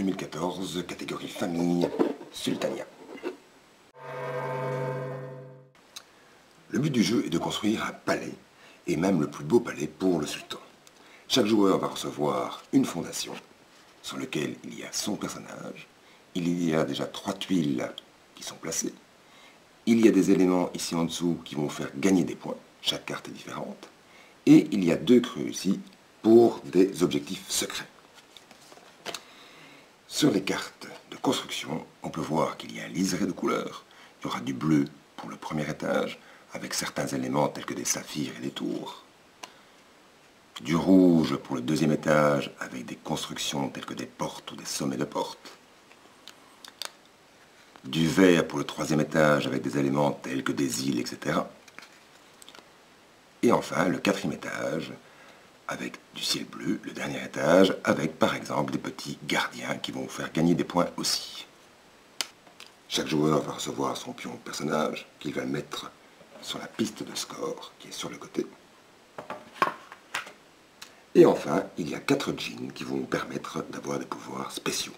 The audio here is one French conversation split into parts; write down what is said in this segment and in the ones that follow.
2014, catégorie famille, Sultania. Le but du jeu est de construire un palais, et même le plus beau palais pour le sultan. Chaque joueur va recevoir une fondation, sur laquelle il y a son personnage. Il y a déjà 3 tuiles qui sont placées. Il y a des éléments ici en dessous qui vont faire gagner des points. Chaque carte est différente. Et il y a 2 creux ici pour des objectifs secrets. Sur les cartes de construction, on peut voir qu'il y a un liseré de couleurs. Il y aura du bleu pour le premier étage, avec certains éléments tels que des saphirs et des tours. Du rouge pour le deuxième étage, avec des constructions telles que des portes ou des sommets de portes. Du vert pour le troisième étage, avec des éléments tels que des îles, etc. Et enfin, le quatrième étage, avec du ciel bleu, le dernier étage, avec par exemple des petits gardiens qui vont vous faire gagner des points aussi. Chaque joueur va recevoir son pion personnage, qu'il va mettre sur la piste de score, qui est sur le côté. Et enfin, il y a 4 djinns qui vont vous permettre d'avoir des pouvoirs spéciaux.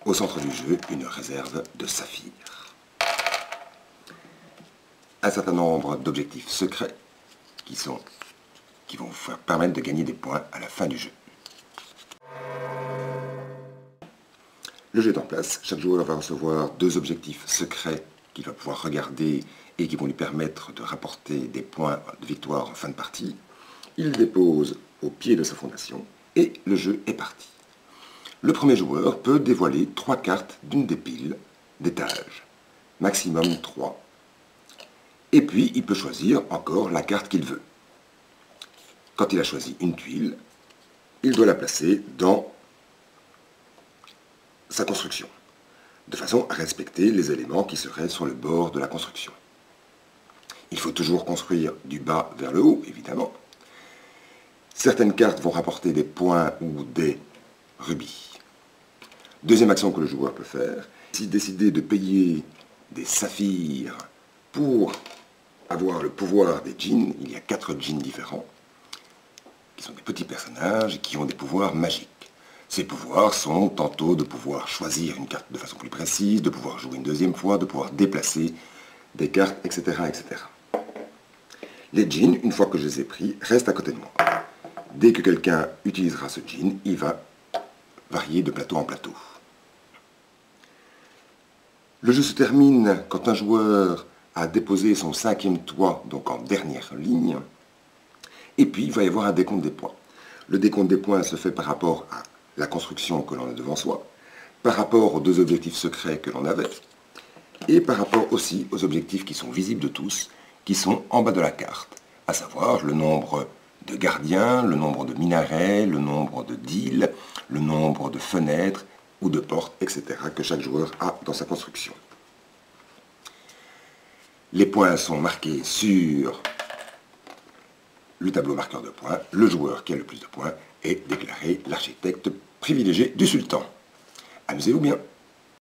Au centre du jeu, une réserve de saphirs. Un certain nombre d'objectifs secrets qui vont vous permettre de gagner des points à la fin du jeu. Le jeu est en place. Chaque joueur va recevoir 2 objectifs secrets qu'il va pouvoir regarder et qui vont lui permettre de rapporter des points de victoire en fin de partie. Il dépose au pied de sa fondation et le jeu est parti. Le premier joueur peut dévoiler 3 cartes d'une des piles d'étage, maximum 3. Et puis il peut choisir encore la carte qu'il veut. Quand il a choisi une tuile, il doit la placer dans sa construction, de façon à respecter les éléments qui seraient sur le bord de la construction. Il faut toujours construire du bas vers le haut, évidemment. Certaines cartes vont rapporter des points ou des rubis. Deuxième action que le joueur peut faire, si décider de payer des saphirs pour avoir le pouvoir des djinns, il y a 4 djinns différents, qui sont des petits personnages et qui ont des pouvoirs magiques. Ces pouvoirs sont tantôt de pouvoir choisir une carte de façon plus précise, de pouvoir jouer une deuxième fois, de pouvoir déplacer des cartes, etc. etc. Les djinns, une fois que je les ai pris, restent à côté de moi. Dès que quelqu'un utilisera ce djinn, il va varier de plateau en plateau. Le jeu se termine quand un joueur a déposé son 5e toit, donc en dernière ligne, et puis il va y avoir un décompte des points. Le décompte des points se fait par rapport à la construction que l'on a devant soi, par rapport aux 2 objectifs secrets que l'on avait, et par rapport aussi aux objectifs qui sont visibles de tous, qui sont en bas de la carte, à savoir le nombre de gardiens, le nombre de minarets, le nombre de d'îles, le nombre de fenêtres ou de portes, etc. que chaque joueur a dans sa construction. Les points sont marqués sur le tableau marqueur de points. Le joueur qui a le plus de points est déclaré l'architecte privilégié du sultan. Amusez-vous bien.